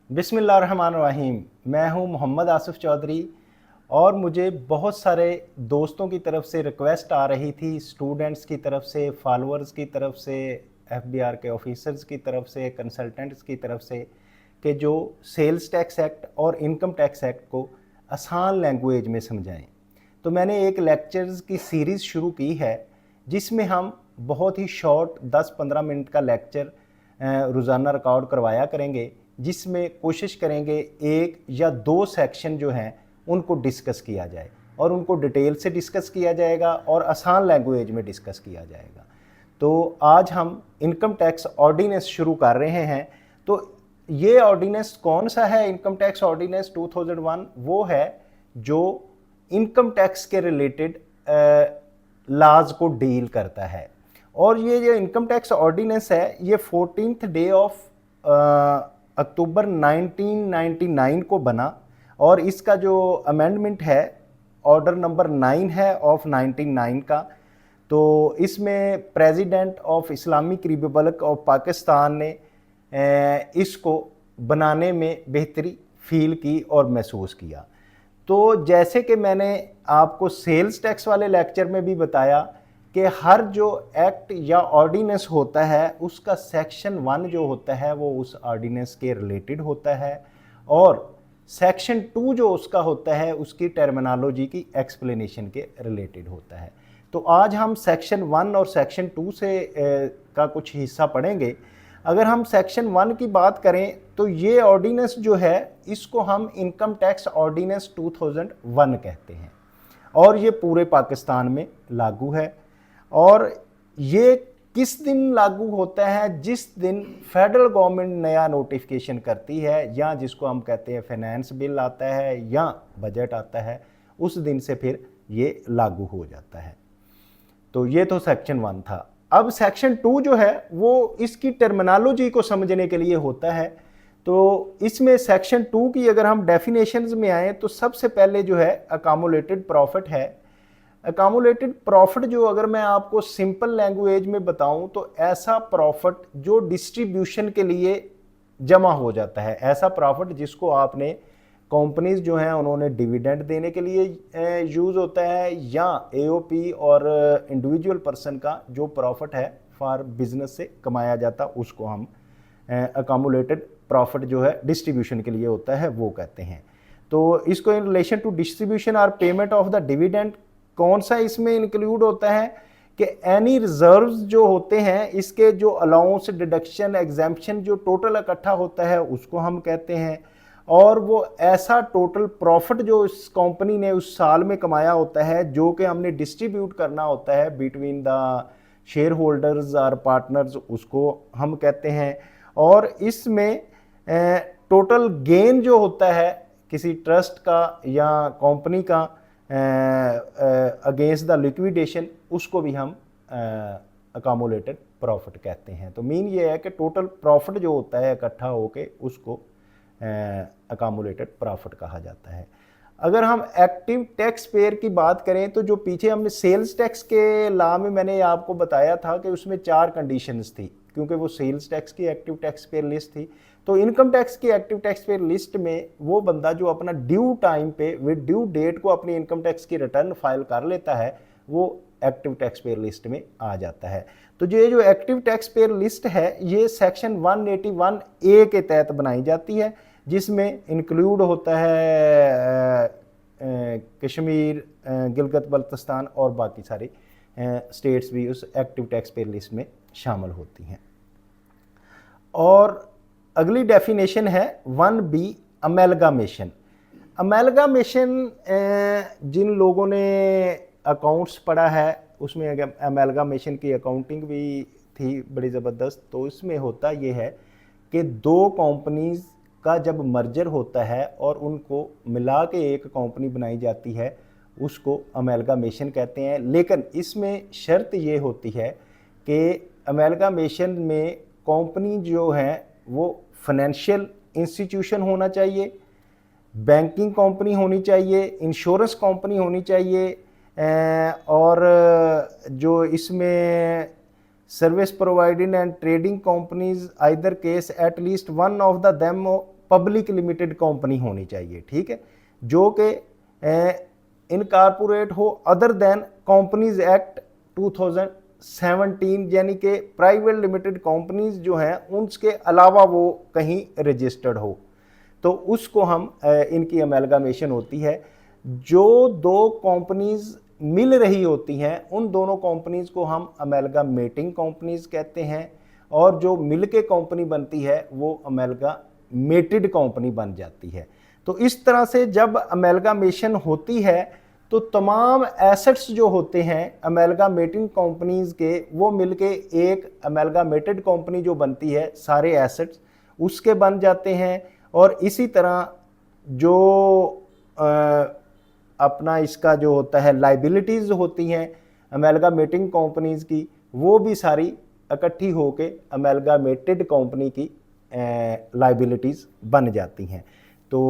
बिस्मिल्लाहिर्रहमानिर्रहीम। मैं हूं मोहम्मद आसिफ चौधरी और मुझे बहुत सारे दोस्तों की तरफ से रिक्वेस्ट आ रही थी, स्टूडेंट्स की तरफ से, फॉलोअर्स की तरफ से, एफबीआर के ऑफिसर्स की तरफ से, कंसल्टेंट्स की तरफ से, कि जो सेल्स टैक्स एक्ट और इनकम टैक्स एक्ट को आसान लैंग्वेज में समझाएं। तो मैंने एक लेक्चर्स की सीरीज़ शुरू की है जिसमें हम बहुत ही शॉर्ट 10-15 मिनट का लेक्चर रोज़ाना रिकॉर्ड करवाया करेंगे, जिसमें कोशिश करेंगे एक या दो सेक्शन जो हैं उनको डिस्कस किया जाए और उनको डिटेल से डिस्कस किया जाएगा और आसान लैंग्वेज में डिस्कस किया जाएगा। तो आज हम इनकम टैक्स ऑर्डिनेंस शुरू कर रहे हैं। तो ये ऑर्डिनेंस कौन सा है? इनकम टैक्स ऑर्डिनेंस 2001 वो है जो इनकम टैक्स के रिलेटेड लॉज को डील करता है। और ये जो इनकम टैक्स ऑर्डिनेंस है ये 14th डे ऑफ अक्टूबर 1999 को बना और इसका जो अमेंडमेंट है ऑर्डर नंबर 9 है ऑफ 99 का। तो इसमें president of Islamic Republic of Pakistan ने इसको बनाने में बेहतरी फील की और महसूस किया। तो जैसे कि मैंने आपको सेल्स टैक्स वाले लेक्चर में भी बताया कि हर जो एक्ट या ऑर्डिनेंस होता है उसका सेक्शन 1 जो होता है वो उस ऑर्डिनेंस के रिलेटेड होता है और सेक्शन 2 जो उसका होता है उसकी टर्मिनोलॉजी की एक्सप्लेनेशन के रिलेटेड होता है। तो आज हम सेक्शन 1 और सेक्शन 2 से का कुछ हिस्सा पढ़ेंगे। अगर हम सेक्शन 1 की बात करें तो ये ऑर्डिनेंस जो है इसको हम इनकम टैक्स ऑर्डिनेंस 2001 कहते हैं और ये पूरे पाकिस्तान में लागू है। और ये किस दिन लागू होता है? जिस दिन फेडरल गवर्नमेंट नया नोटिफिकेशन करती है या जिसको हम कहते हैं फाइनेंस बिल आता है या बजट आता है, उस दिन से फिर ये लागू हो जाता है। तो ये तो सेक्शन 1 था। अब सेक्शन 2 जो है वो इसकी टर्मिनोलॉजी को समझने के लिए होता है। तो इसमें सेक्शन 2 की अगर हम डेफिनेशंस में आए तो सबसे पहले जो है अकामुलेटेड प्रॉफिट है। अकामुलेटेड प्रॉफिट जो अगर मैं आपको सिंपल लैंग्वेज में बताऊं तो ऐसा प्रॉफिट जो डिस्ट्रीब्यूशन के लिए जमा हो जाता है, ऐसा प्रॉफिट जिसको आपने कंपनीज जो हैं उन्होंने डिविडेंड देने के लिए यूज़ होता है या एओपी और इंडिविजुअल पर्सन का जो प्रॉफिट है फॉर बिजनेस से कमाया जाता उसको हम अकामुलेटेड प्रॉफिट जो है डिस्ट्रीब्यूशन के लिए होता है वो कहते हैं। तो इसको इन रिलेशन टू डिस्ट्रीब्यूशन और पेमेंट ऑफ द डिविडेंड कौन सा इसमें इंक्लूड होता है कि एनी रिजर्व्स जो होते हैं इसके जो अलाउंस डिडक्शन एग्जाम्पशन जो टोटल इकट्ठा होता है उसको हम कहते हैं। और वो ऐसा टोटल प्रॉफिट जो इस कंपनी ने उस साल में कमाया होता है जो कि हमने डिस्ट्रीब्यूट करना होता है बिटवीन द शेयर होल्डर्स और पार्टनर्स, उसको हम कहते हैं। और इसमें टोटल गेन जो होता है किसी ट्रस्ट का या कंपनी का अगेंस्ट द लिक्विडेशन, उसको भी हम अकामुलेटेड प्रॉफिट कहते हैं। तो मीन ये है कि टोटल प्रॉफिट जो होता है इकट्ठा होके उसको अकामुलेटेड प्रॉफिट कहा जाता है। अगर हम एक्टिव टैक्स पेयर की बात करें तो जो पीछे हमने सेल्स टैक्स के लॉ में मैंने आपको बताया था कि उसमें 4 कंडीशंस थी, क्योंकि वो सेल्स टैक्स की एक्टिव टैक्स पेयर लिस्ट थी। तो इनकम टैक्स की एक्टिव टैक्स पेयर लिस्ट में वो बंदा जो अपना ड्यू टाइम पे विद ड्यू डेट को अपनी इनकम टैक्स की रिटर्न फाइल कर लेता है वो एक्टिव टैक्स पेयर लिस्ट में आ जाता है। तो ये जो एक्टिव टैक्स पेयर लिस्ट है ये सेक्शन 181A के तहत बनाई जाती है, जिसमें इंक्लूड होता है कश्मीर, गिलगित बल्तिस्तान और बाकी सारी स्टेट्स भी उस एक्टिव टैक्स पेयर लिस्ट में शामिल होती हैं। और अगली डेफिनेशन है 1B अमेलगामेशन। अमेलगामेशन जिन लोगों ने अकाउंट्स पढ़ा है उसमें अमेलगामेशन की अकाउंटिंग भी थी बड़ी ज़बरदस्त। तो इसमें होता ये है कि दो कंपनीज का जब मर्जर होता है और उनको मिला के एक कंपनी बनाई जाती है उसको अमेलगामेशन कहते हैं। लेकिन इसमें शर्त ये होती है कि अमेलगामेशन में कंपनी जो है वो फाइनेंशियल इंस्टीट्यूशन होना चाहिए, बैंकिंग कंपनी होनी चाहिए, इंश्योरेंस कंपनी होनी चाहिए और जो इसमें service providing and trading companies either case at least one of the them public limited company होनी चाहिए, ठीक है, जो कि इनकॉर्पोरेट हो अदर देन कंपनीज एक्ट 2017, यानी कि प्राइवेट लिमिटेड कंपनीज जो हैं उनके अलावा वो कहीं रजिस्टर्ड हो, तो उसको हम इनकी अमेलगामेशन होती है। जो दो कंपनीज मिल रही होती हैं उन दोनों कंपनीज को हम अमेलगामेटिंग कंपनीज कहते हैं, और जो मिल के कंपनी बनती है वो अमेलगामेटेड कंपनी बन जाती है। तो इस तरह से जब अमेलगामेशन होती है तो तमाम एसेट्स जो होते हैं अमेलगामेटिंग कंपनीज के, वो मिलके एक अमेलगामेटेड कंपनी जो बनती है, सारे एसेट्स उसके बन जाते हैं। और इसी तरह जो अपना इसका जो होता है लाइबिलिटीज़ होती हैं अमेलगामेटिंग कंपनीज की, वो भी सारी इकट्ठी होके अमेलगामेटेड कंपनी की लाइबिलिटीज़ बन जाती हैं। तो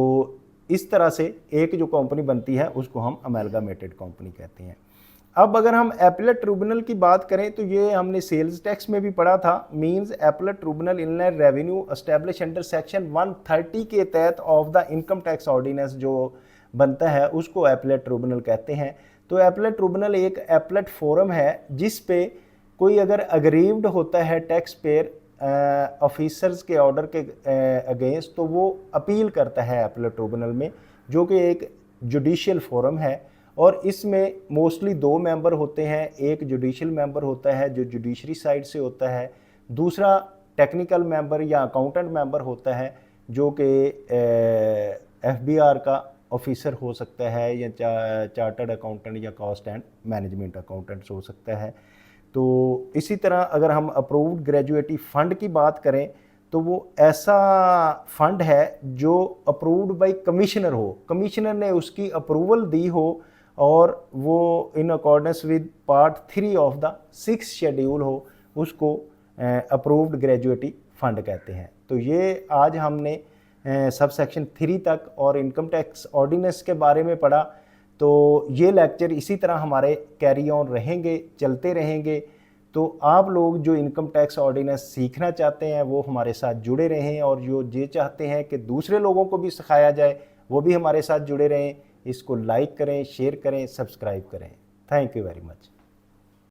इस तरह से एक जो कंपनी बनती है उसको हम अमेलगामेटेड कंपनी कहते हैं। अब अगर हम एपलेट ट्रिब्यूनल की बात करें तो ये हमने सेल्स टैक्स में भी पढ़ा था। Means appellate tribunal inland revenue establish under section 130 के तहत of the income tax ordinance जो बनता है उसको एपलेट ट्रिब्यूनल कहते हैं। तो एपलेट ट्रिब्यूनल एक एपलेट फोरम है जिस पे कोई अगर अग्रीव्ड होता है टैक्स पेयर ऑफिसर्स के ऑर्डर के अगेंस्ट, तो वो अपील करता है एपलेट ट्रिब्यूनल में, जो कि एक जुडिशियल फोरम है। और इसमें मोस्टली दो मेंबर होते हैं, एक जुडिशियल मेंबर होता है जो जुडिशरी साइड से होता है, दूसरा टेक्निकल मेंबर या अकाउंटेंट मेंबर होता है जो कि एफबीआर का ऑफिसर हो सकता है या चार्टर्ड अकाउंटेंट या कॉस्ट एंड मैनेजमेंट अकाउंटेंट्स हो सकता है। तो इसी तरह अगर हम अप्रूव्ड ग्रेजुएटी फंड की बात करें तो वो ऐसा फंड है जो अप्रूव्ड बाय कमिश्नर हो, कमिश्नर ने उसकी अप्रूवल दी हो और वो in accordance with part 3 of the 6th schedule हो, उसको अप्रूव्ड ग्रेजुएटी फंड कहते हैं। तो ये आज हमने सब सेक्शन 3 तक और इनकम टैक्स ऑर्डिनेंस के बारे में पढ़ा। तो ये लेक्चर इसी तरह हमारे कैरी ऑन रहेंगे, चलते रहेंगे। तो आप लोग जो इनकम टैक्स ऑर्डिनेंस सीखना चाहते हैं वो हमारे साथ जुड़े रहें, और जो ये चाहते हैं कि दूसरे लोगों को भी सिखाया जाए वो भी हमारे साथ जुड़े रहें। इसको लाइक करें, शेयर करें, सब्सक्राइब करें। Thank you very much.